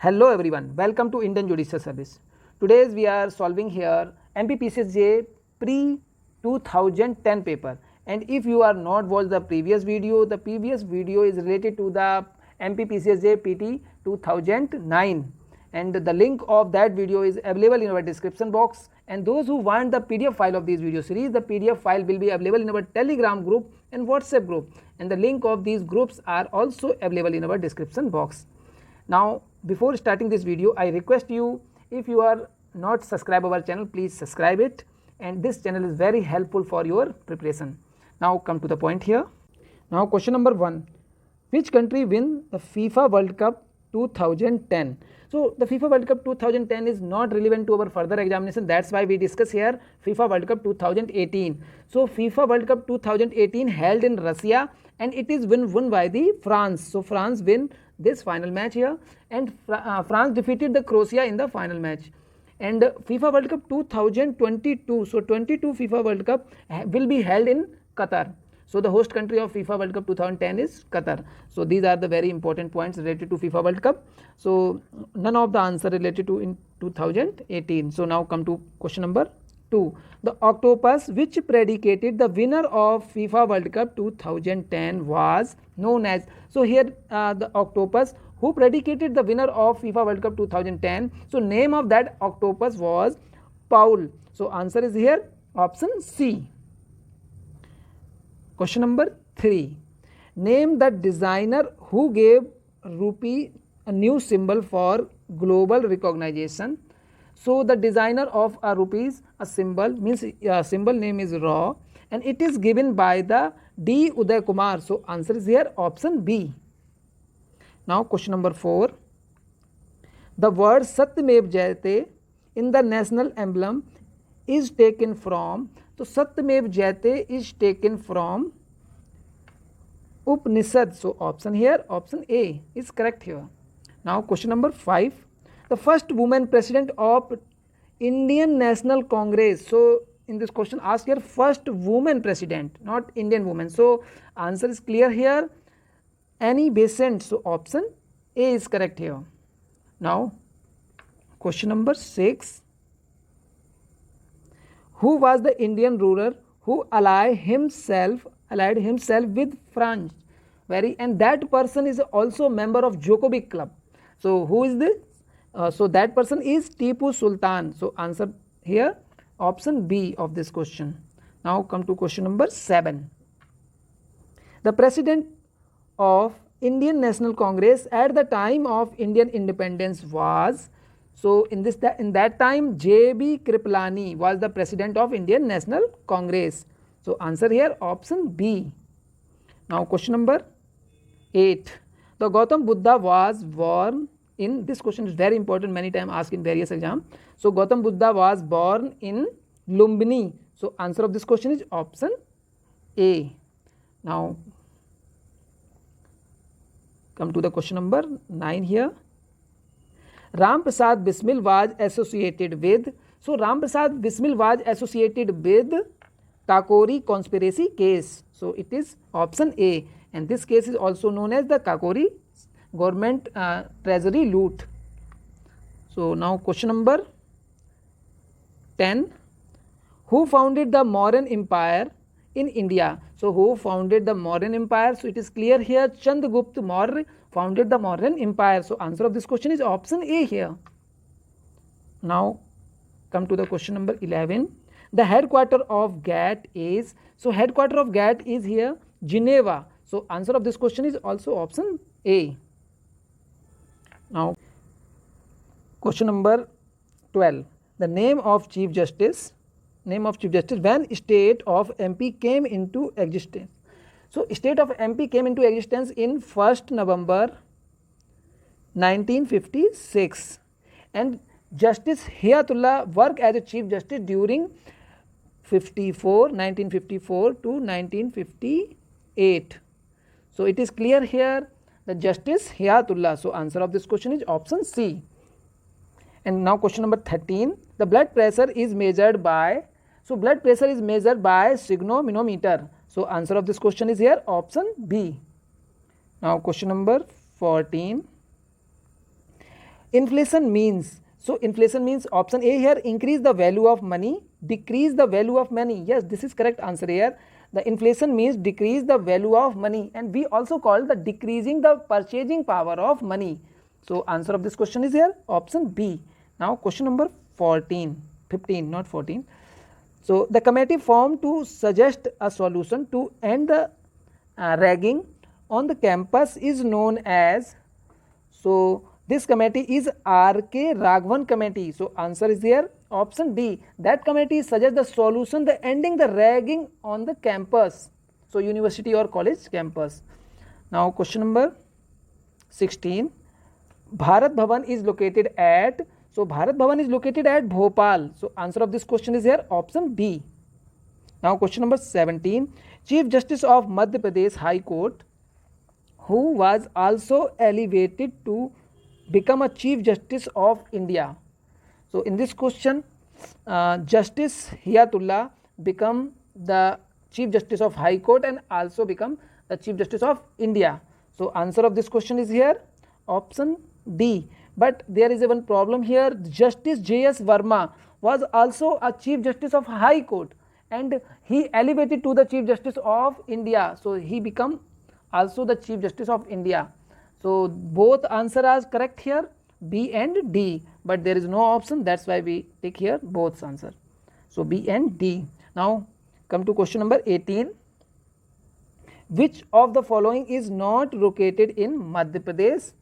Hello everyone, welcome to Indian Judicial Service. Today we are solving here MPPCSJ pre 2010 paper, and if you are not watched the previous video is related to the MPPCSJ PT 2009, and the link of that video is available in our description box. And those who want the PDF file of this video series, the PDF file will be available in our Telegram group and WhatsApp group, and the link of these groups are also available in our description box. Now before starting this video, I request you, if you are not subscribe our channel, please subscribe it, and this channel is very helpful for your preparation. Now come to the point here. Now question number 1, which country win the FIFA World Cup 2010? So the FIFA World Cup 2010 is not relevant to our further examination, that's why we discuss here FIFA World Cup 2018. So FIFA World Cup 2018 held in Russia, and it is won by the France. So France win this final match here, and France defeated the Croatia in the final match. And FIFA World Cup 2022, so 22 FIFA World Cup will be held in Qatar. So the host country of FIFA World Cup 2010 is Qatar. So these are the very important points related to FIFA World Cup. So none of the answer related to in 2018. So now come to question number 2. The octopus which predicated the winner of FIFA World Cup 2010 was known as. So here the octopus who predicated the winner of FIFA World Cup 2010. So name of that octopus was Paul. So answer is here option C. Question number 3. Name the designer who gave rupee a new symbol for global recognition. So the designer of a rupees, a symbol means symbol name is RAW, and it is given by the D. Uday Kumar. So answer is here option B. Now question number 4. The word Satyamev Jayate in the national emblem is taken from. So Satyamev Jayate is taken from Upanishad. So option here option A is correct here. Now question number 5. The first woman president of Indian National Congress. So in this question ask here first woman president, not Indian woman. So answer is clear here, Annie Besant. So option A is correct here. Now question number 6. Who was the Indian ruler who allied himself with France? And that person is also member of Jokovic Club. So who is this? So that person is Tipu Sultan. So answer here option B of this question. Now come to question number 7. The president of Indian National Congress at the time of Indian independence was. So in that time J.B. Kripalani was the president of Indian National Congress. So answer here option B. Now question number 8. The Gautam Buddha was born in, this question is very important, many times asked in various exams. So Gautam Buddha was born in Lumbini. So answer of this question is option A. Now come to the question number 9 here. Ram Prasad Bismil was associated with. So Ram Prasad Bismil was associated with Kakori conspiracy case. So it is option A, and this case is also known as the Kakori government treasury loot. So now question number 10. Who founded the Mauryan Empire in India? So who founded the Mauryan Empire? So it is clear here Chandragupta Maurya founded the Mauryan Empire. So answer of this question is option A here. Now come to the question number 11. The headquarter of GATT is. So headquarter of GATT is here Geneva. So answer of this question is also option A. Now question number 12. The name of Chief Justice when state of MP came into existence. So state of MP came into existence in 1st November 1956, and Justice Hayatullah worked as a Chief Justice during 1954 to 1958. So it is clear here the Justice Hayatullah. So answer of this question is option C. And now question number 13. The blood pressure is measured by. So blood pressure is measured by sphygmomanometer. So answer of this question is here option B. Now question number 14. Inflation means, so inflation means option A here, increase the value of money, decrease the value of money. Yes, this is correct answer here. The inflation means decrease the value of money, and we also call the decreasing the purchasing power of money. So answer of this question is here option B. Now question number 15 not 14. So the committee formed to suggest a solution to end the ragging on the campus is known as, so this committee is R.K. Raghavan committee. So answer is here option D. That committee suggests the solution, the ending the ragging on the campus, so university or college campus. Now question number 16. Bharat Bhavan is located at, so Bharat Bhavan is located at Bhopal. So answer of this question is here option B. Now question number 17. Chief Justice of Madhya Pradesh High Court, who was also elevated to become a Chief Justice of India. So in this question, Justice Hiyatullah become the Chief Justice of High Court and also become the Chief Justice of India. So answer of this question is here option D. But there is one problem here. Justice J.S. Verma was also a Chief Justice of High Court and he elevated to the Chief Justice of India. So he become also the Chief Justice of India. So both answers are correct here, B and D, but there is no option, that's why we take here both answer. So B and D. Now come to question number 18. Which of the following is not located in Madhya Pradesh?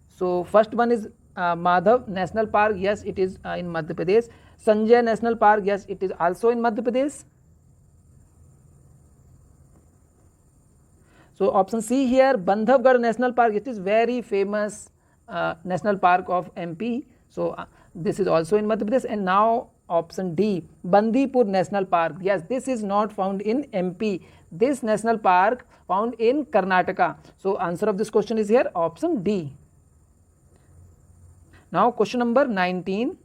So first one is Madhav National Park. Yes, it is in Madhya Pradesh. Sanjay National Park. Yes, it is also in Madhya Pradesh. So option C here, Bandhavgarh National Park. It is very famous national park of MP. So this is also in Madhya Pradesh. And now option D, Bandipur National Park. Yes, this is not found in MP. This national park found in Karnataka. So answer of this question is here option D. Now question number 19.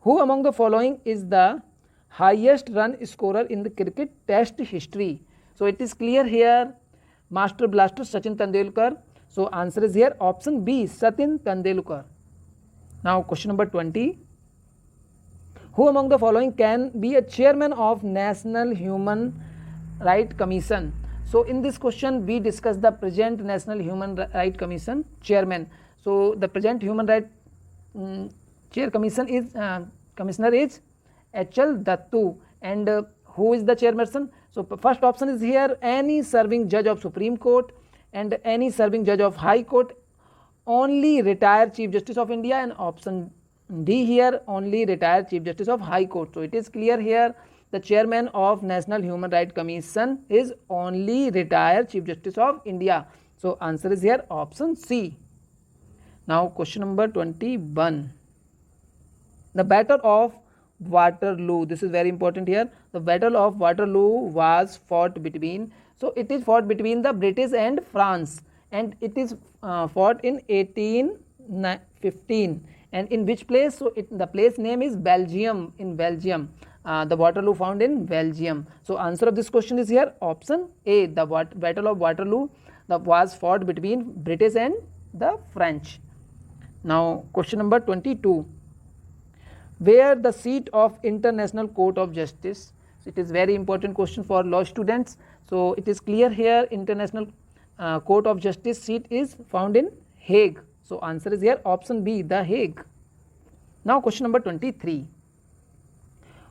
Who among the following is the highest run scorer in the cricket test history? So it is clear here, Master Blaster Sachin Tendulkar. So answer is here option B, Sachin Tendulkar. Now question number 20. Who among the following can be a chairman of National Human Rights Commission? So in this question we discuss the present National Human Rights Commission chairman. So the present Human Rights Chair Commission is Commissioner is H.L. Dattu, and who is the chairperson? So first option is here, any serving judge of Supreme Court and any serving judge of High Court, only retired Chief Justice of India, and option D here, only retired Chief Justice of High Court. So it is clear here, the chairman of National Human Rights Commission is only retired Chief Justice of India. So answer is here option C. Now question number 21. The Battle of Waterloo, this is very important here. The Battle of Waterloo was fought between, so it is fought between the British and France, and it is fought in 1815. And in which place? So the place name is Belgium, in Belgium. The Waterloo found in Belgium. So answer of this question is here option A. The Battle of Waterloo that was fought between British and the French. Now question number 22. Where the seat of International Court of Justice? So it is very important question for law students. So it is clear here, International Court of Justice seat is found in Hague. So answer is here option B, The Hague. Now question number 23.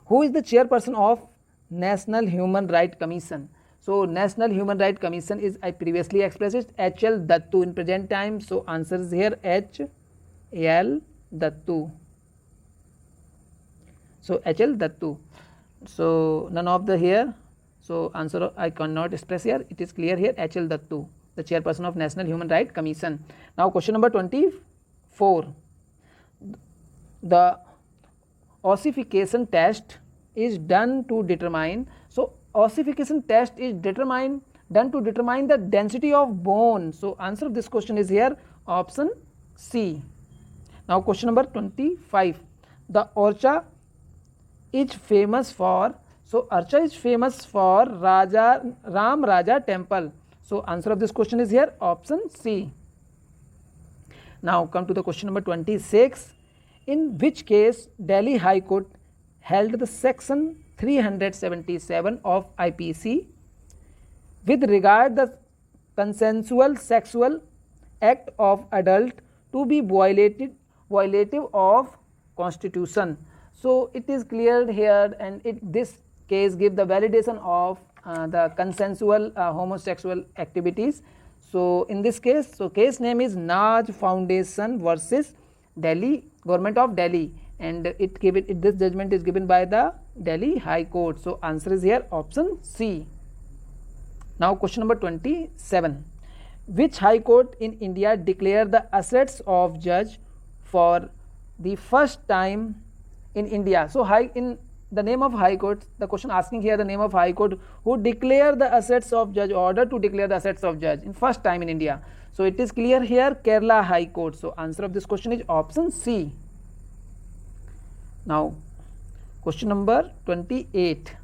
Who is the chairperson of National Human Rights Commission? So National Human Rights Commission is, I previously expressed it, H.L. Dattu in present time. So answer is here H.L. Dattu. So H.L. Dattu. So none of the here. So answer I cannot express here. It is clear here, H.L. Dattu, the chairperson of National Human Rights Commission. Now question number 24. The ossification test is done to determine. So ossification test is done to determine the density of bone. So answer of this question is here option C. Now question number 25. The Orcha is famous for, so Orcha is famous for Ram Raja temple. So answer of this question is here option C. Now come to the question number 26. In which case Delhi High Court held the section 377 of IPC with regard the consensual sexual act of adult to be violative of constitution. So it is cleared here, and this case give the validation of the consensual homosexual activities. So in this case, so case name is Naj Foundation versus Delhi, Government of Delhi, and this judgment is given by the Delhi High Court. So answer is here option C. Now question number 27. Which High Court in India declared the assets of judge for the first time in India? So in the name of High Court, the question asking here the name of High Court who declare the assets of judge, order to declare the assets of judge in first time in India. So it is clear here, Kerala High Court. So answer of this question is option C. Now question number 28.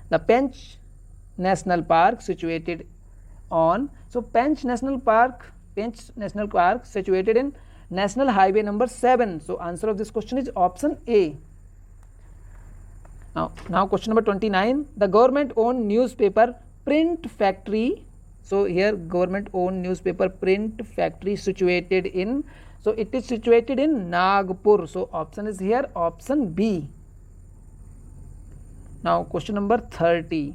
The Pench National Park situated on, so Pench National Park situated in National Highway number 7. So answer of this question is option A. Now question number 29. The government owned newspaper print factory. So here government owned newspaper print factory situated in, so it is situated in Nagpur. So option is here option B. Now question number 30.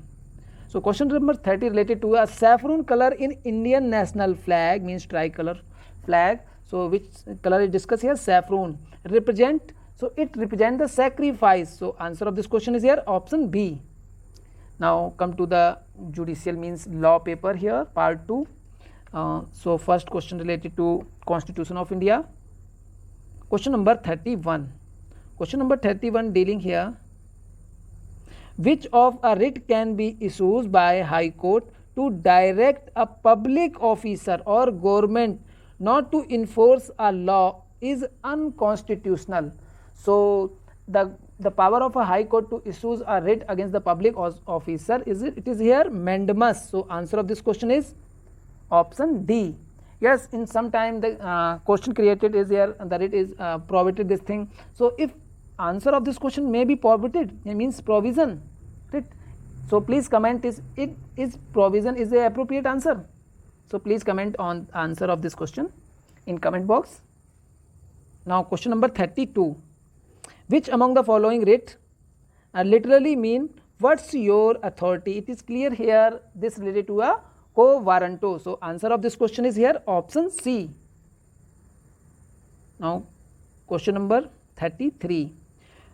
So question number 30 related to a saffron color in Indian national flag, means tricolor flag. So which color is discussed here? Saffron. Represent, so it represents the sacrifice. So answer of this question is here option B. Now come to the judicial, means law paper here, part 2. So first question related to Constitution of India. Question number 31. Question number 31 dealing here. Which of a writ can be issued by High Court to direct a public officer or government not to enforce a law is unconstitutional? So the power of a High Court to issue a writ against the public officer it is here mandamus. So answer of this question is option D. Yes, in some time the question created is here, the writ is prohibited this thing. So if answer of this question may be prohibited, it means provision, right? So please comment is provision is the appropriate answer. So please comment on answer of this question in comment box. Now question number 32. Which among the following writ literally mean what's your authority? It is clear here this related to a quo warranto. So answer of this question is here option C. Now question number 33.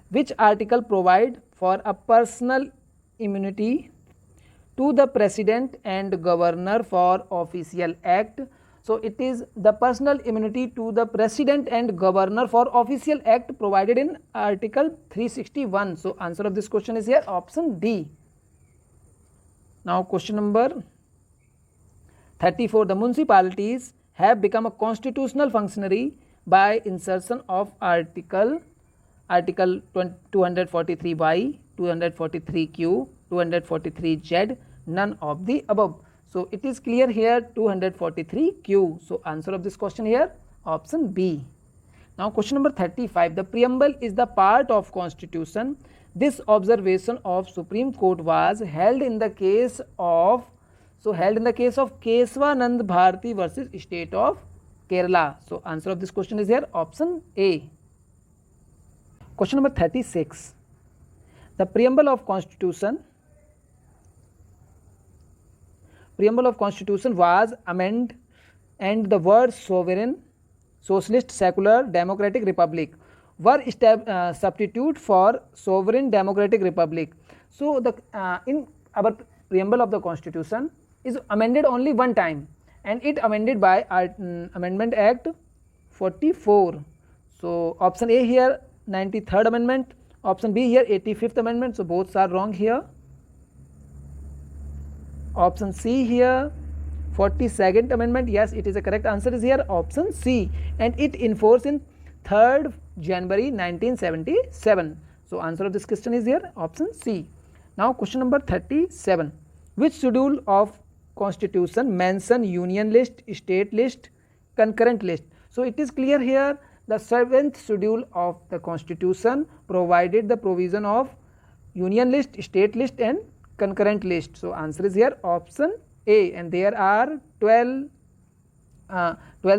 Which article provide for a personal immunity to the President and Governor for official act? So it is the personal immunity to the President and Governor for official act provided in Article 361. So answer of this question is here option D. Now question number 34. The municipalities have become a constitutional functionary by insertion of Article 243Y, 243Q, 243Z, none of the above. So it is clear here 243Q. So answer of this question here option B. Now question number 35. The preamble is the part of Constitution. This observation of Supreme Court was held in the case of Keswanand Bharati versus State of Kerala. So answer of this question is here option A. Question number 36. The preamble of Constitution was amended and the words sovereign, socialist, secular, democratic republic were substitute for sovereign democratic republic. So the in our preamble of the Constitution is amended only one time, and it amended by Amendment Act 44. So option A here 93rd amendment, option B here 85th amendment. So both are wrong here. Option C here 42nd amendment. Yes, it is a correct answer is here option C, and it enforced in 3rd January 1977. So answer of this question is here option C. Now question number 37. Which schedule of Constitution mention union list, state list, concurrent list? So it is clear here, the 7th schedule of the constitution provided the provision of union list, state list and concurrent list. So answer is here option A, and there are 12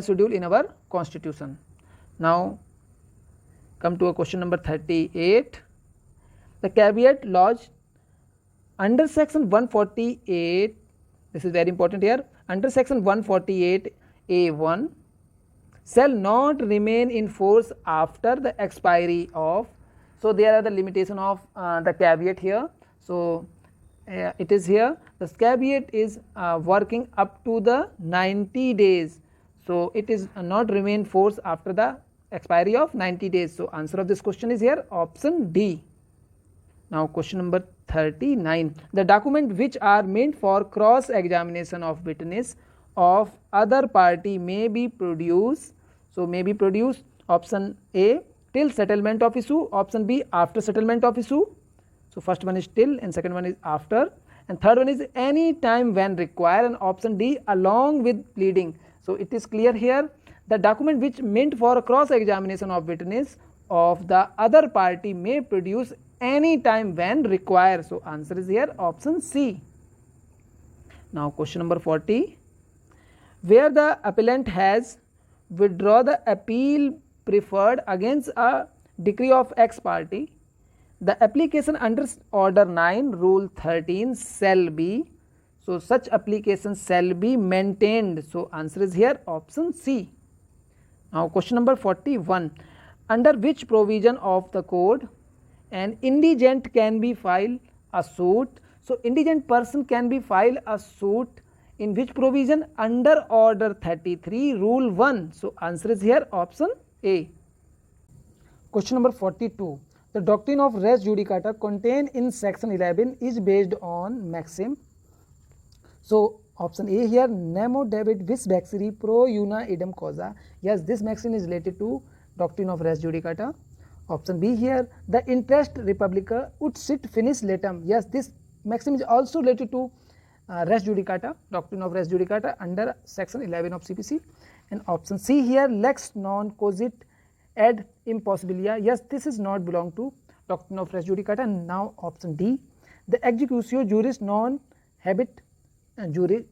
schedule in our constitution. Now come to a question number 38. The caveat lodged under section 148, this is very important here, under section 148A1 shall not remain in force after the expiry of, so there are the limitation of the caveat here. So it is here, the caveat is working up to the 90 days, so it is not remain force after the expiry of 90 days. So answer of this question is here option D. Now question number 39. The document which are meant for cross examination of witness of other party may be produced. So may be produced, option A till settlement of issue, option B after settlement of issue. So first one is till and second one is after, and third one is any time when required, and option D along with pleading. So it is clear here, the document which meant for cross examination of witness of the other party may produce any time when required. So answer is here option C. Now question number 40. Where the appellant has withdraw the appeal preferred against a decree of X party, the application under order 9 rule 13 shall be, so such application shall be maintained. So answer is here option C. Now question number 41. Under which provision of the code an indigent can be filed a suit? So indigent person can be filed a suit in which provision? Under order 33 rule 1. So answer is here option A. Question number 42. The doctrine of res judicata contained in section 11 is based on maxim. So option A here, nemo dabit vis vexere pro una idem causa. Yes, this maxim is related to doctrine of res judicata. Option B here, the interest republica ut sit finis laetum. Yes, this maxim is also related to res judicata, doctrine of res judicata under section 11 of CPC. And option C here, lex non cogit ad impossibilia. Yes, this is not belong to doctrine of res judicata. And now option D, the executio juris non habet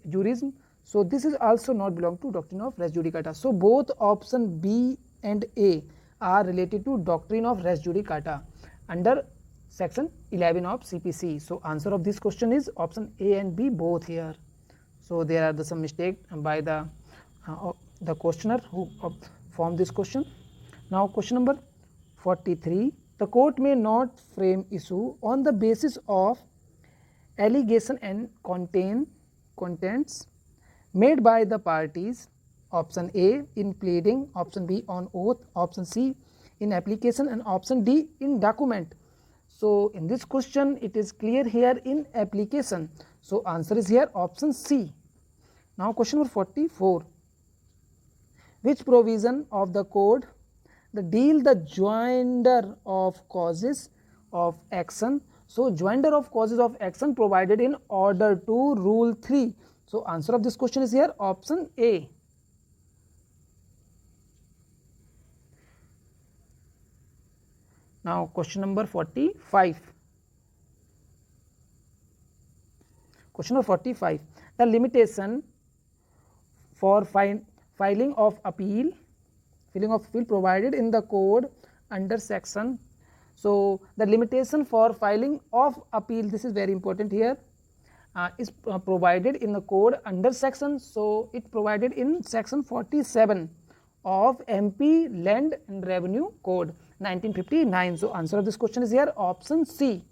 jurism. So this is also not belong to doctrine of res judicata. So both option B and A are related to doctrine of res judicata under section 11 of CPC. So answer of this question is option A and B both here. So there are some mistake by the questioner who formed this question. Now question number 43. The court may not frame issue on the basis of allegation and contents made by the parties. Option A in pleading, option B on oath, option C in application, and option D in document. So in this question it is clear here in application. So answer is here option C. Now question number 44. Which provision of the code the deal the joinder of causes of action? So joinder of causes of action provided in order 2 rule 3. So answer of this question is here option A. Now question number 45. Question number 45. The limitation for filing of appeal provided in the code under section. So the limitation for filing of appeal, this is very important here, is provided in the code under section. So it provided in section 47 of MP Land and Revenue Code 1959. So answer of this question is here option C.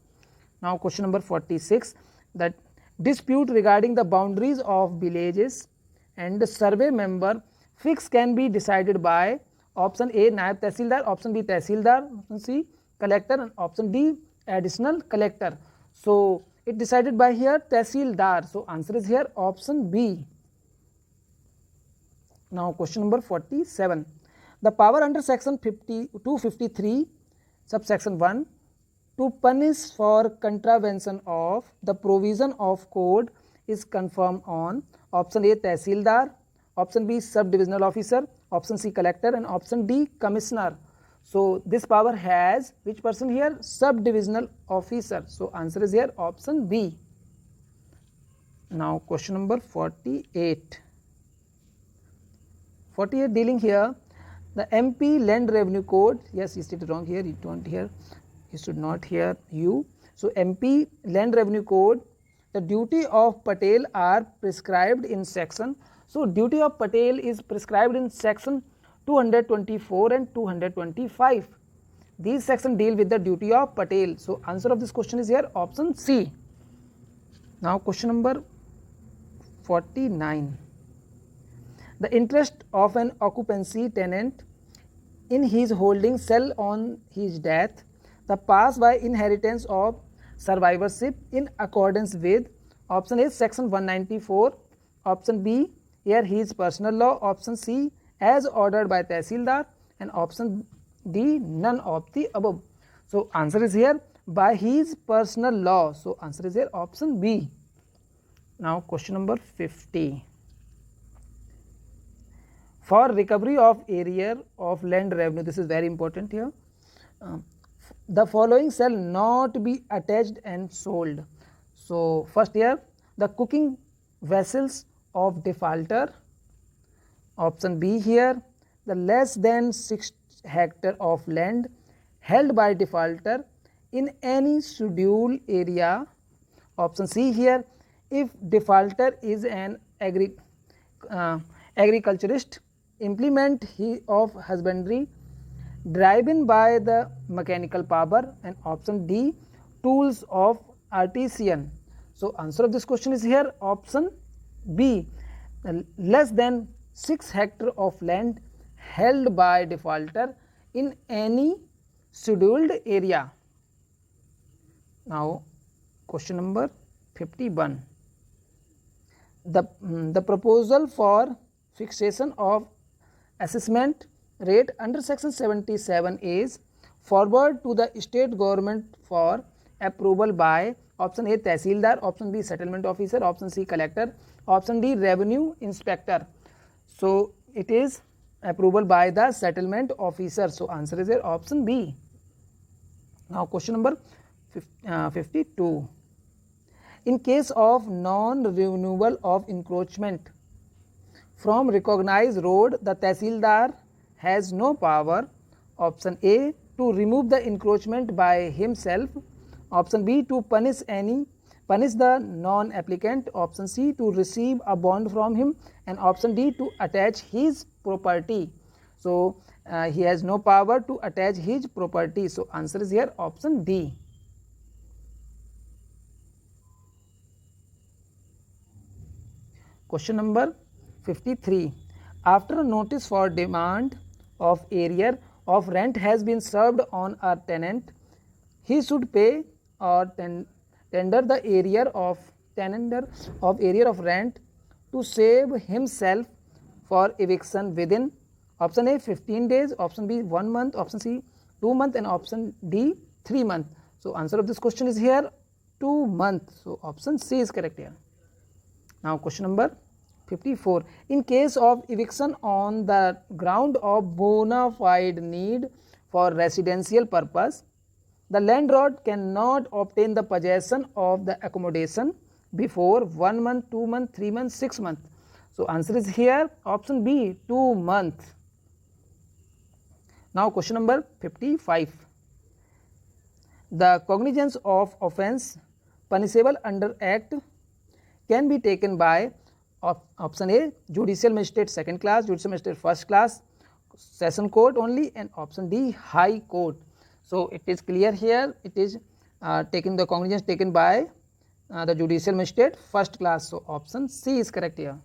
Now question number 46. That dispute regarding the boundaries of villages and the survey member fix can be decided by option A Naib Tehsildar, option B Tehsildar, option C collector, and option D additional collector. So it decided by here Tehsildar. So answer is here option B. Now question number 47. The power under section 253 subsection 1 to punish for contravention of the provision of code is confirmed on option A Tehsildar, option B sub divisional officer, option C collector, and option D commissioner. So this power has which person here? Subdivisional officer. So answer is here option B. Now question number 48. 48 dealing here the MP Land Revenue Code. Yes, you stated wrong here. You don't hear. You should not hear you. So MP Land Revenue Code. The duty of Patel are prescribed in section. So duty of Patel is prescribed in section 224 and 225. These sections deal with the duty of Patel. So answer of this question is here option C. Now question number 49. The interest of an occupancy tenant in his holding shall on his death the pass by inheritance of survivorship in accordance with option A section 194, option B here his personal law, option C as ordered by Tehsildar, and option D none of the above. So answer is here by his personal law. So answer is here option B. Now question number 50. For recovery of arrear of land revenue, this is very important here. The following shall not be attached and sold. So first here the cooking vessels of defaulter. Option B here the less than 6 hectare of land held by defaulter in any scheduled area. Option C here if defaulter is an agriculturist, implement of husbandry driven by the mechanical power, and option D tools of artisan. So answer of this question is here option B, less than 6 hectare of land held by defaulter in any scheduled area. Now question number 51. The proposal for fixation of assessment rate under section 77 is forward to the state government for approval by option A Tehsildar, option B settlement officer, option C collector, option D revenue inspector. So it is approval by the settlement officer. So answer is here option B. Now question number 52. In case of non-renewal of encroachment from recognized road, the Tehsildar has no power. Option A to remove the encroachment by himself. Option B to punish the non-applicant. Option C to receive a bond from him, and option D to attach his property. So he has no power to attach his property. So answer is here option D. Question number 53. After a notice for demand of arrear of rent has been served on a tenant, he should pay or tender the arrear of rent to save himself for eviction within option A 15 days, option B 1 month, option C 2 months, and option D 3 months. So answer of this question is here 2 months. So option C is correct here. Now question number 54. In case of eviction on the ground of bona fide need for residential purpose, the landlord cannot obtain the possession of the accommodation before 1 month, 2 months, 3 months, 6 months. So answer is here option B 2 months. Now question number 55. The cognizance of offence punishable under Act can be taken by option A judicial magistrate second class, judicial magistrate first class, session court only, and option D high court. So it is clear here, it is the cognizance taken by the judicial magistrate first class. So option C is correct here.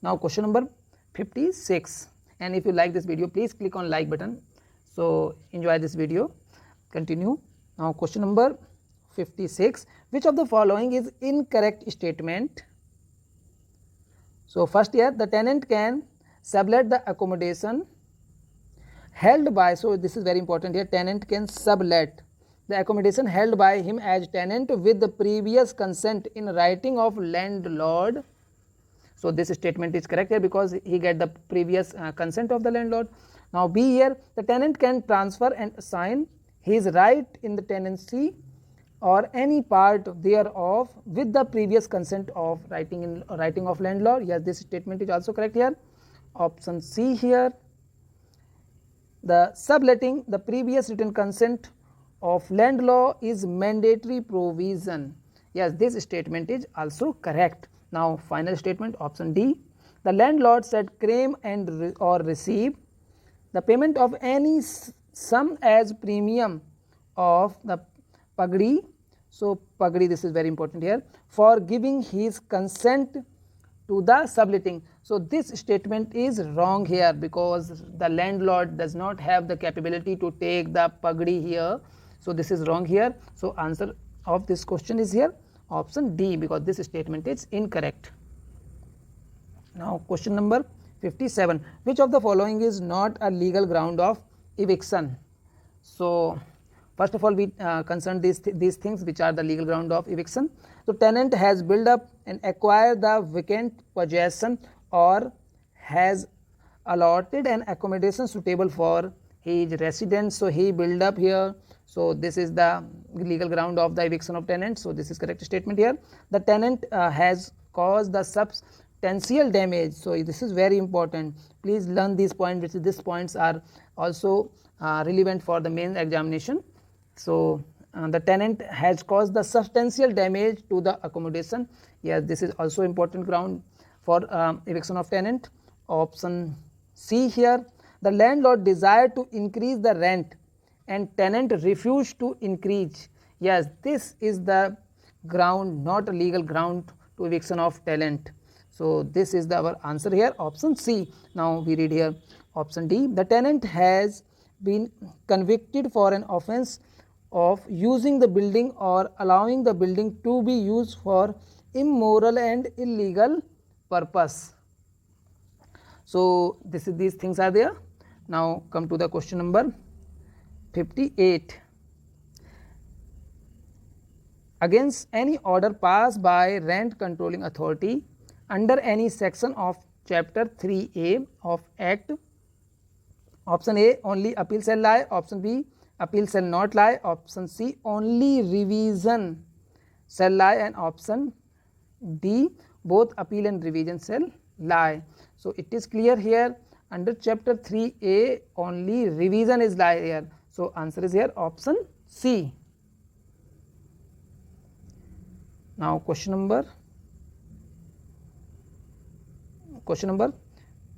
Now question number 56, and if you like this video please click on like button. So enjoy this video. Continue. Now question number 56. Which of the following is incorrect statement? So first here the tenant can sublet the accommodation held by, so this is very important here, tenant can sublet the accommodation held by him as tenant with the previous consent in writing of landlord. So So this statement is correct here because he get the previous consent of the landlord. Now B here, the tenant can transfer and assign his right in the tenancy or any part thereof with the previous consent of writing of landlord. Yes, this statement is also correct here. Option C here, the subletting the previous written consent of landlord is mandatory provision. Yes, this statement is also correct. Now final statement, option D, the landlord shall claim and or receive the payment of any sum as premium of the pagdi. So pagdi, this is very important here, for giving his consent to the subletting. So this statement is wrong here because the landlord does not have the capability to take the pagdi here. So this is wrong here. So answer of this question is here option D, because this statement is incorrect. Now question number 57, which of the following is not a legal ground of eviction? So first of all, we concern these things which are the legal ground of eviction. So tenant has built up and acquired the vacant possession or has allotted an accommodation suitable for his residence. So he built up here. So this is the legal ground of the eviction of tenant. So this is correct statement here. The tenant has caused the substantial damage. So this is very important. Please learn these points. These points are also relevant for the main examination. So the tenant has caused the substantial damage to the accommodation. Yes, this is also important ground for eviction of tenant. Option C here, the landlord desired to increase the rent and tenant refused to increase. Yes, this is the ground, not a legal ground to eviction of tenant. So this is our answer here, option C. Now we read here option D, the tenant has been convicted for an offence of using the building or allowing the building to be used for immoral and illegal purpose. So these things are there. Now come to the question number 58. Against any order passed by rent controlling authority under any section of chapter 3A of Act, option A, only appeal shall lie. Option B, appeal shall not lie. Option C, only revision shall lie. And option D, both appeal and revision shall lie. So it is clear here, under chapter 3A only revision is lie here. So answer is here option C. Now question number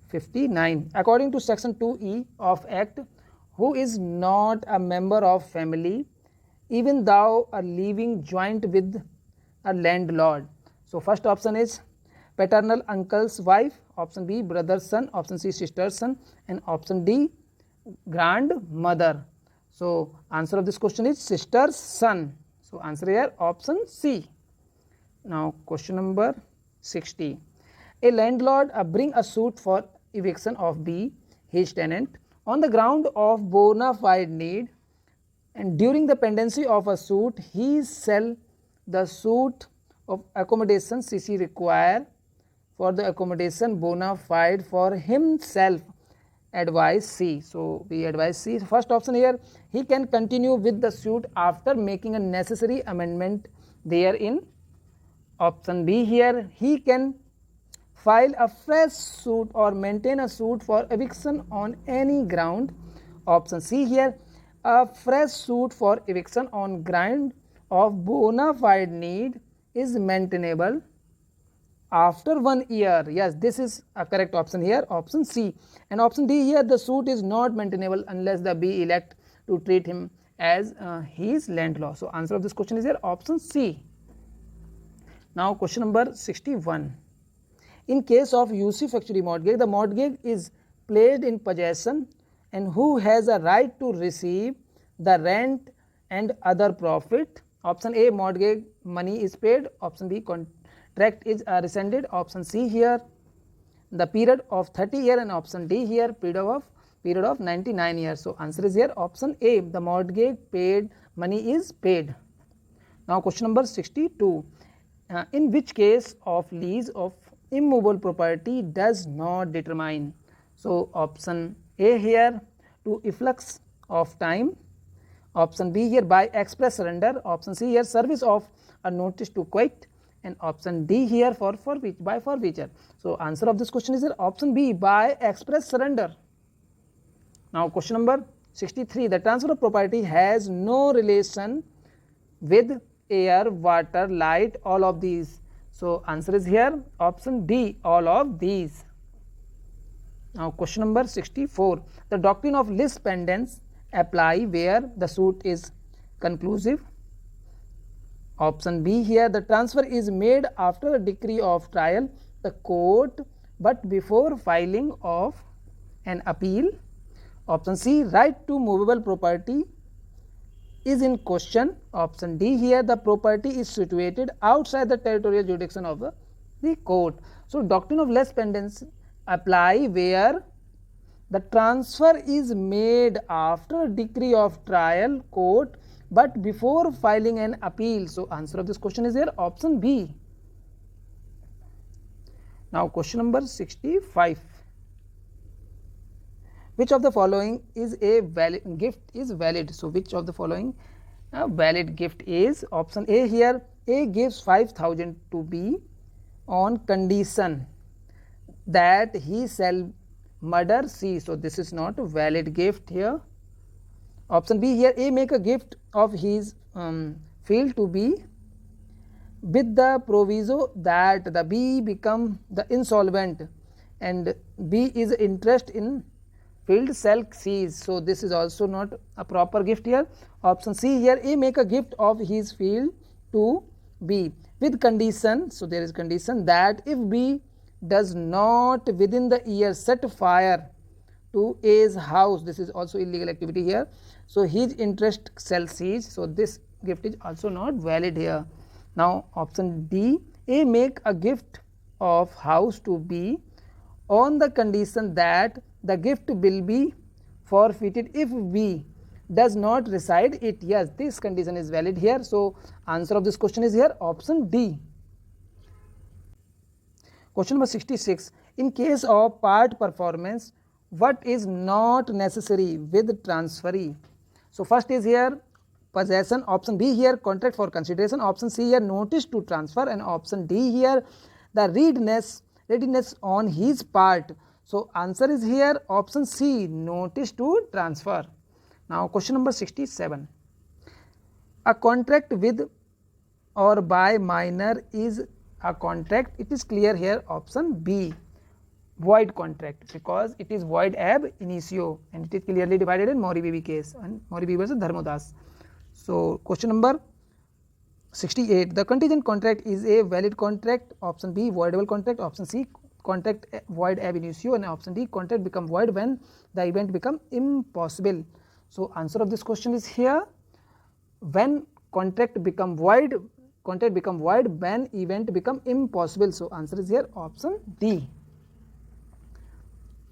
59. According to section 2E of Act, who is not a member of family even though are living joint with a landlord? So first option is paternal uncle's wife, option B brother's son, option C sister's son, and option D grandmother. So answer of this question is sister's son. So answer here option C. Now question number 60. A landlord bring a suit for eviction of B, his tenant, on the ground of bona fide need, and during the pendency of a suit he shall the suit of accommodation CC require for the accommodation bona fide for himself, advise C. So we advise C. First option here, he can continue with the suit after making a necessary amendment therein. Option B here, he can file a fresh suit or maintain a suit for eviction on any ground. Option C here, a fresh suit for eviction on ground of bona fide need is maintainable after 1 year. Yes, this is a correct option here, option C. And option D here, the suit is not maintainable unless the B elect to treat him as his landlord. So answer of this question is here option C. Now question number 61. In case of usufructuary mortgage, the mortgage is placed in possession and who has a right to receive the rent and other profit? Option A, mortgage money is paid. Option B, contract is rescinded. Option C here, the period of 30 years, and option D here, period of 99 years. So answer is here option A, the mortgage paid money is paid. Now question number 62. In which case of lease of immovable property does not determine. So option A here, to efflux of time, option B here, by express surrender, option C here, service of a notice to quit, and option D here for by forfeiture. So answer of this question is here option B, by express surrender. Now question number 63, the transfer of property has no relation with air, water, light, all of these. So answer is here option D, all of these. Now question number 64, the doctrine of lis pendens apply where the suit is conclusive. Option B here, the transfer is made after a decree of trial, the court, but before filing of an appeal. Option C, right to movable property is in question. Option D here, the property is situated outside the territorial jurisdiction of the court. So doctrine of lis pendens apply where the transfer is made after a decree of trial, court, but before filing an appeal. So answer of this question is here option B. Now question number 65, which of the following is a valid gift is valid? So which of the following valid gift is? Option A here, A gives 5,000 to B on condition that he shall murder C. So this is not a valid gift here. Option B here, A make a gift of his field to B with the proviso that the B become the insolvent and B is interest in field shall cease. So this is also not a proper gift here. Option C here, A make a gift of his field to B with condition, so there is condition that if B does not within the year set fire to A's house, this is also illegal activity here, so his interest shall cease. So this gift is also not valid here. Now option D, A make a gift of house to B on the condition that the gift will be forfeited if B does not reside it. Yes, this condition is valid here. So answer of this question is here option D. Question number 66, in case of part performance, what is not necessary with transferee? So first is here possession, option B here contract for consideration, option C here notice to transfer, and option D here the readiness on his part. So answer is here option C, notice to transfer. Now question number 67, a contract with or by minor is a contract. It is clear here option B, void contract, because it is void ab initio and it is clearly divided in Mori Bibi case, and Mori Bibi versus Dharmodas. So question number 68, the contingent contract is a valid contract. Option B, voidable contract. Option C, contract void ab initio, and option D, contract become void when the event become impossible. So answer of this question is here when contract become void when event become impossible. So answer is here option D.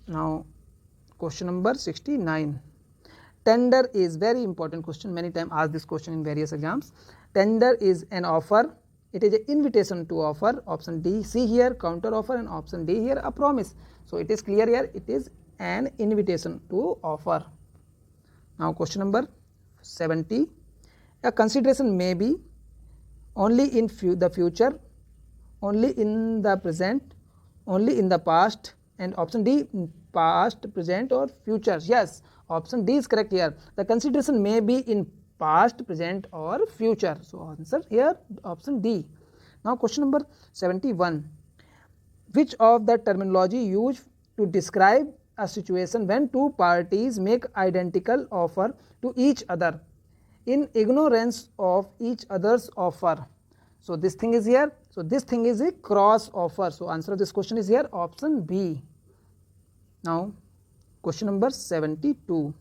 Now question number 69, tender is very important question, many times asked this question in various exams. Tender is an offer, it is an invitation to offer. Option D, C here counter offer, and option D here a promise. So it is clear here it is an invitation to offer. Now question number 70, a consideration may be only in the future, only in the present, only in the past, and option D, past, present or future. Yes, option D is correct here. The consideration may be in past, present or future. So answer here option D. Now question number 71, which of the terminology used to describe a situation when two parties make identical offer to each other in ignorance of each other's offer? So this thing is here, so this thing is a cross offer. So answer of this question is here option B. Now question number 72,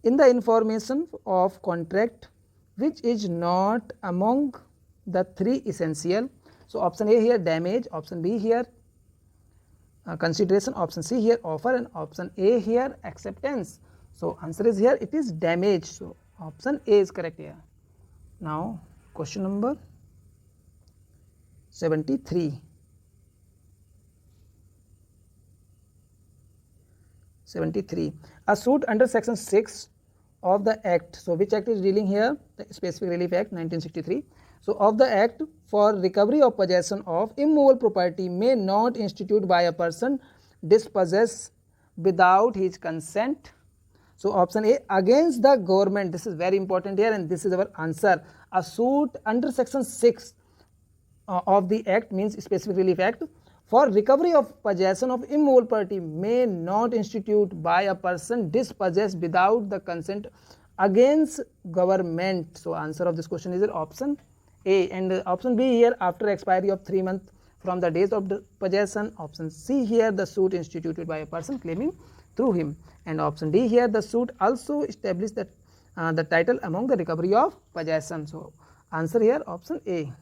in the information of contract which is not among the three essential. So option A here damage, option B here consideration, option C here offer, and option A here acceptance. So answer is here it is damage. So option A is correct here. Now question number 73, 73. A suit under section 6 of the act. So which act is dealing here? The Specific Relief Act 1963. So of the act for recovery of possession of immovable property may not institute by a person dispossess without his consent. So option A, against the government. This is very important here and this is our answer. A suit under section 6 of the act means Specific Relief Act for recovery of possession of immovable property may not institute by a person dispossessed without the consent against government. So answer of this question is option A, and option B here, after expiry of 3 months from the days of the possession. Option C here, the suit instituted by a person claiming through him, and option D here, the suit also established that the title among the recovery of possession. So answer here option A.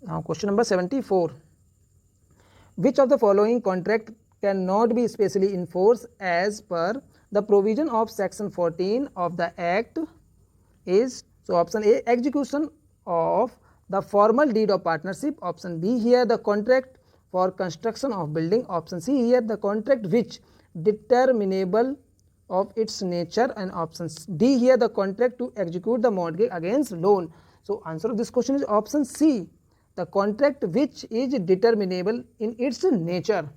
Now question number 74. Which of the following contract cannot be specially enforced as per the provision of section 14 of the act is? So option A, execution of the formal deed of partnership. Option B here, the contract for construction of building. Option C here, the contract which determinable of its nature, and option D here, the contract to execute the mortgage against loan. So answer of this question is option C, the contract which is determinable in its nature.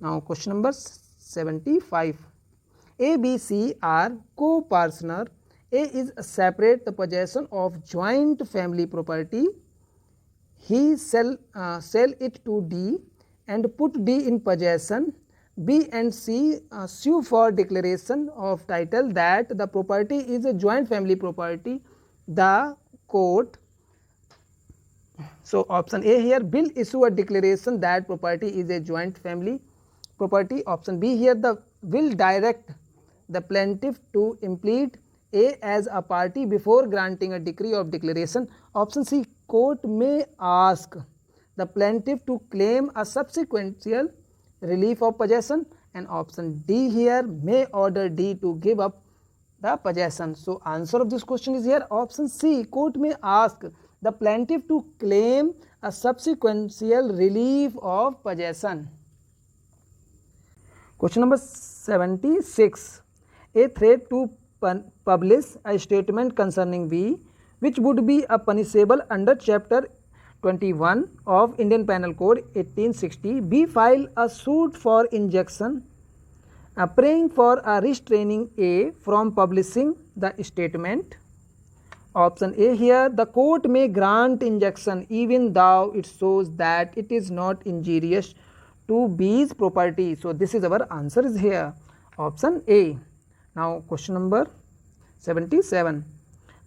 Now question number 75. A, B, C are co-partner. A is separate the possession of joint family property. He sell it to D and put D in possession. B and C sue for declaration of title that the property is a joint family property. The court, so option A here, will issue a declaration that property is a joint family property. Option B here, the will direct the plaintiff to implead A as a party before granting a decree of declaration. Option C, court may ask the plaintiff to claim a subsequential relief of possession, and option D here, may order D to give up the possession. So answer of this question is here option C, court may ask the plaintiff to claim a subsequential relief of possession. Question number 76. A threat to publish a statement concerning V, which would be a punishable under chapter 21 of Indian Penal Code 1860. B, file a suit for injunction praying for a restraining A from publishing the statement. Option A here, the court may grant injunction even though it shows that it is not injurious to B's property. So this is our answer is here option A. Now question number 77.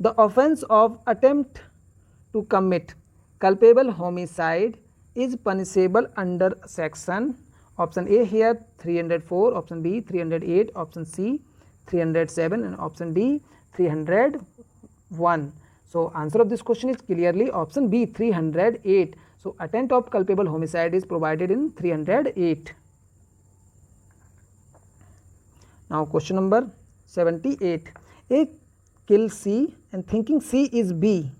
The offence of attempt to commit culpable homicide is punishable under section, option A here 304, option B 308, option C 307, and option D 301. So answer of this question is clearly option B 308. So attempt of culpable homicide is provided in 308. Now question number 78. A kills C and thinking C is B.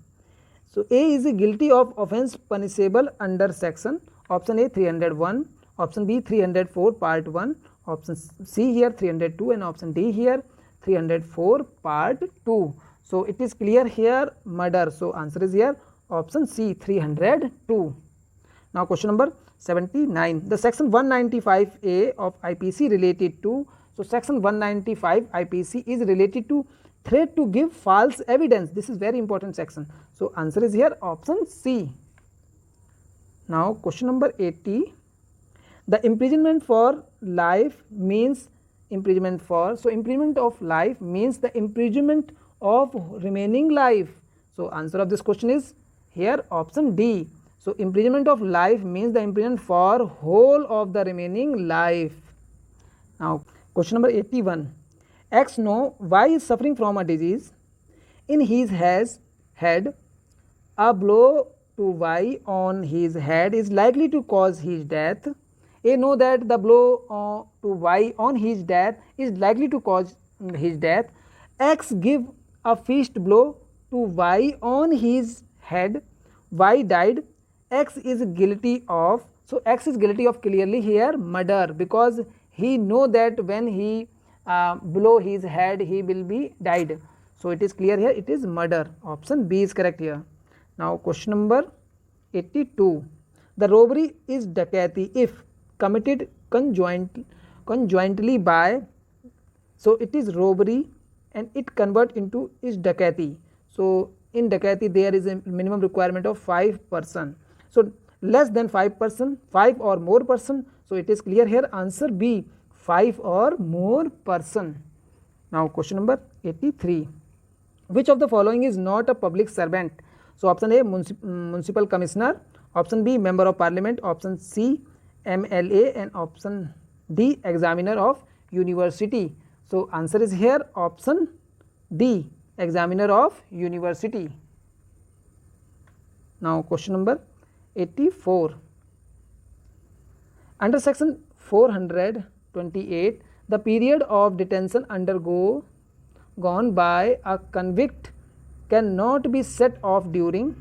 So A is guilty of offence punishable under section, option A 301, option B 304 part 1, option C here 302, and option D here 304 part 2. So it is clear here murder. So answer is here option C 302. Now question number 79. The section 195A of IPC related to, so section 195 IPC is related to threat to give false evidence. This is very important section. So answer is here option C. Now question number 80. The imprisonment for life means imprisonment for, so imprisonment of life means the imprisonment of remaining life. So answer of this question is here option D. So imprisonment of life means the imprisonment for whole of the remaining life. Now question number 81. X know Y is suffering from a disease in his head. A blow to Y on his head is likely to cause his death. A know that the blow to Y on his death is likely to cause his death. X give a fist blow to Y on his head. Y died. X is guilty of. So X is guilty of clearly here murder, because he know that when he blow his head he will be died. So it is clear here, it is murder. Option B is correct here. Now question number 82. The robbery is dacoity if committed conjointly by, so it is robbery and it convert into is dacoity. So in dacoity there is a minimum requirement of 5 person. So less than 5 person, 5 or more person. So it is clear here, answer B, 5 or more person. Now question number 83. Which of the following is not a public servant? So option A, municipal commissioner, option B, member of parliament, option C, MLA, and option D, examiner of university. So answer is here option D, examiner of university. Now question number 84. Under section 428, the period of detention undergone by a convict cannot be set off during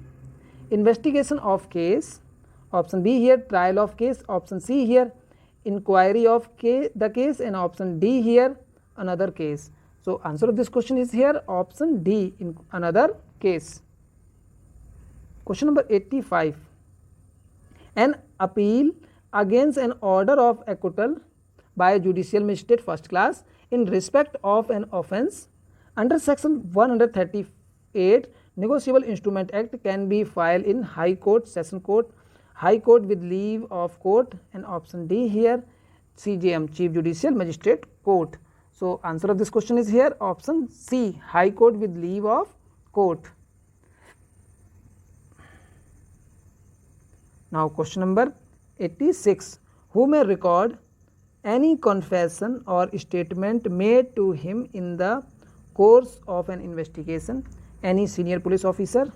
investigation of case, option B here trial of case, option C here inquiry of the case, and option D here another case. So answer of this question is here option D, in another case. Question number 85. An appeal against an order of acquittal by a judicial magistrate first class in respect of an offence under section 138 Negotiable Instrument Act can be filed in High Court, Session Court, High Court with leave of court, and option D here CJM, Chief Judicial Magistrate Court. So answer of this question is here option C, High Court with leave of court. Now question number 86. Who may record any confession or statement made to him in the course of an investigation? Any senior police officer,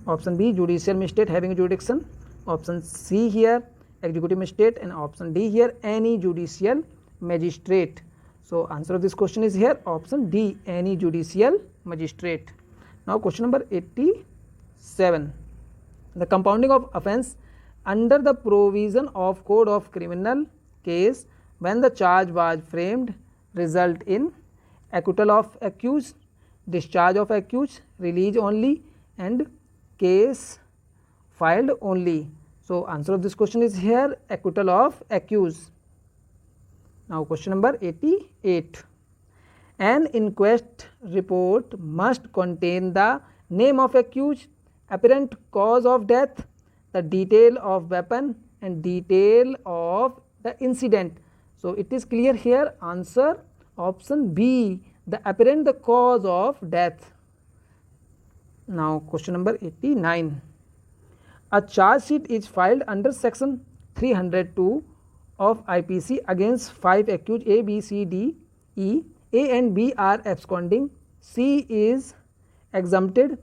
option B, judicial magistrate having jurisdiction, option C here executive magistrate, and option D here any judicial magistrate. So answer of this question is here option D, any judicial magistrate. Now question number 87. The compounding of offence under the provision of Code of Criminal Case when the charge was framed result in acquittal of accused, discharge of accused, release only, and case filed only. So answer of this question is here acquittal of accused. Now question number 88. An inquest report must contain the name of accused, apparent cause of death, the detail of weapon, and detail of the incident. So it is clear here answer option B, the apparent the cause of death. Now question number 89. A charge sheet is filed under section 302 of IPC against 5 accused A, B, C, D, E. A and B are absconding. C is exempted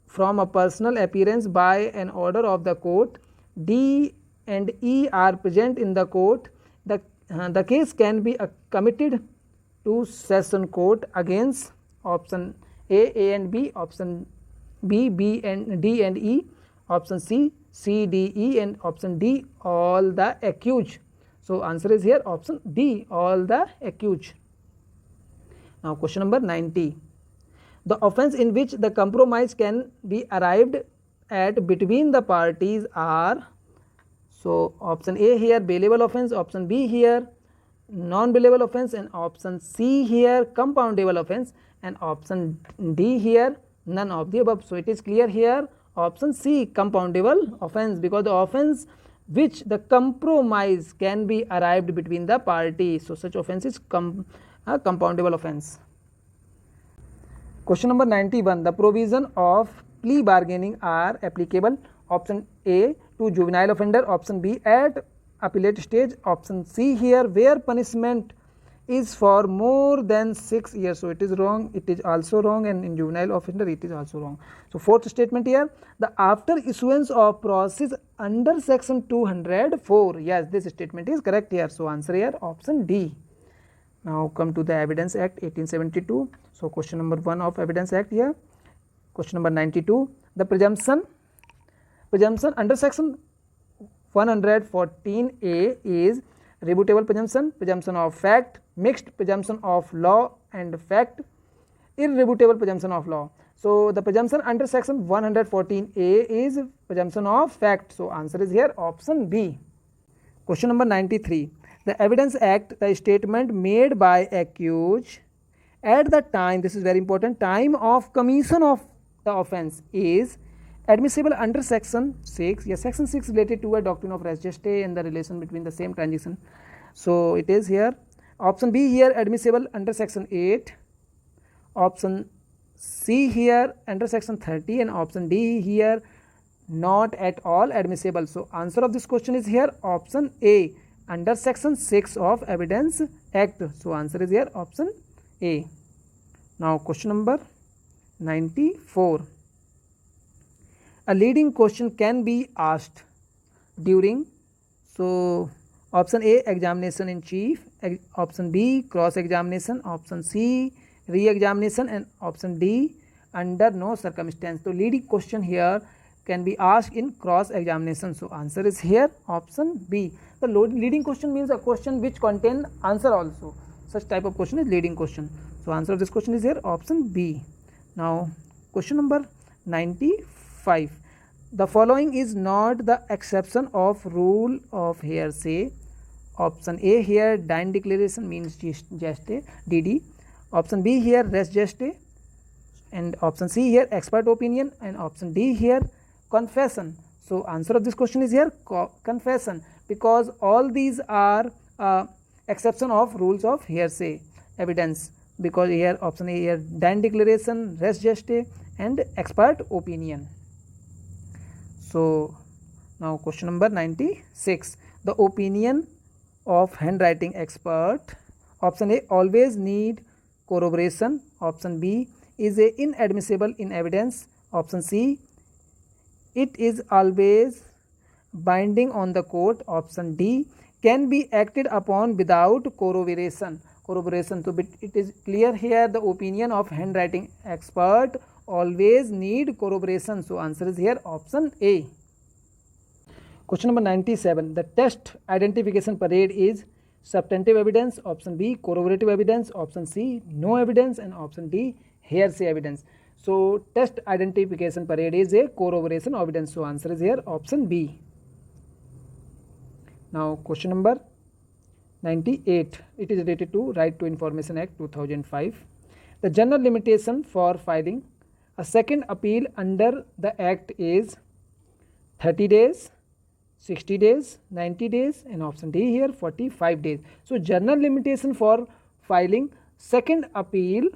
from a personal appearance by an order of the court. D and E are present in the court. The case can be committed to session court against option A and B, option B, B and D and E, option C, C, D, E, and option D, all the accused. So answer is here option D, all the accused. Now question number 90. The offence in which the compromise can be arrived at between the parties are, so option A here bailable offence, option B here non-bailable offence, and option C here compoundable offence, and option D here none of the above. So it is clear here option C compoundable offence, because the offence which the compromise can be arrived between the parties, so such offence is compoundable offence. Question number 91. The provision of plea bargaining are applicable, option A to juvenile offender, option B at appellate stage, option C here where punishment is for more than 6 years. So it is wrong, it is also wrong, and in juvenile offender it is also wrong. So fourth statement here, the after issuance of process under section 204, yes, this statement is correct here. So answer here option D. Now come to the Evidence Act 1872. So question number 1 of Evidence Act here. Question number 92. The presumption under section 114A is rebuttable presumption, presumption of fact, mixed presumption of law and fact, irrefutable presumption of law. So the presumption under section 114A is presumption of fact. So answer is here option B. Question number 93. The Evidence Act, the statement made by accused at the time, this is very important, time of commission of the offence is admissible under section 6. Yes, section 6 related to a doctrine of res geste and the relation between the same transaction. So it is here option B here admissible under section 8, option C here under section 30, and option D here not at all admissible. So answer of this question is here option A under section 6 of Evidence Act. So answer is here option A. Now question number 94. A leading question can be asked during, so option A examination in chief, option B cross examination, option C re-examination, and option D under no circumstance. So leading question here can be asked in cross examination. So answer is here option B. The leading question means a question which contain answer also. Such type of question is leading question. So answer of this question is here option B. Now question number 95. The following is not the exception of rule of hearsay. Option A here dine declaration means geste, DD. Option B here res geste, and option C here expert opinion, and option D here confession. So answer of this question is here confession, because all these are exception of rules of hearsay evidence, because here option A here dine declaration, res geste, and expert opinion. So now question number 96. The opinion of handwriting expert, option A always need corroboration, option B is a inadmissible in evidence, option C it is always binding on the court, option D can be acted upon without corroboration. So it is clear here the opinion of handwriting expert always need corroboration. So answer is here option A. Question number 97. The test identification parade is substantive evidence, option B corroborative evidence, option C no evidence, and option D hearsay evidence. So test identification parade is a corroboration evidence. So answer is here option B. Now question number 98. It is related to Right to Information Act 2005. The general limitation for filing a second appeal under the act is 30 days, 60 days, 90 days, and option D here 45 days. So general limitation for filing second appeal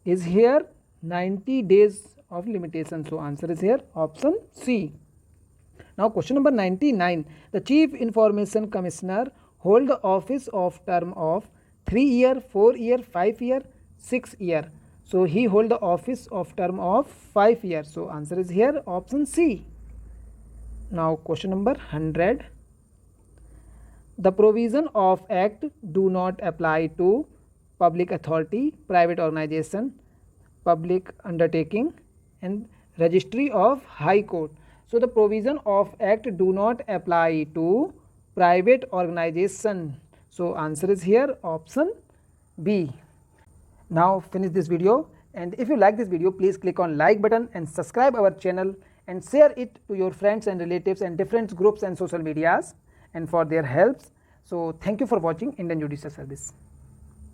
is here 90 days of limitation. So answer is here option C. Now question number 99. The Chief Information Commissioner hold the office of term of 3 year, 4 year, 5 year, 6 year. So he hold the office of term of 5 years. So answer is here option C. Now question number 100. The provision of act do not apply to public authority, private organization, public undertaking, and registry of high court. So the provision of act do not apply to private organization. So answer is here option B. Now finish this video, and if you like this video, please click on like button and subscribe our channel and share it to your friends and relatives and different groups and social medias and for their helps. So thank you for watching Indian Judicial Service.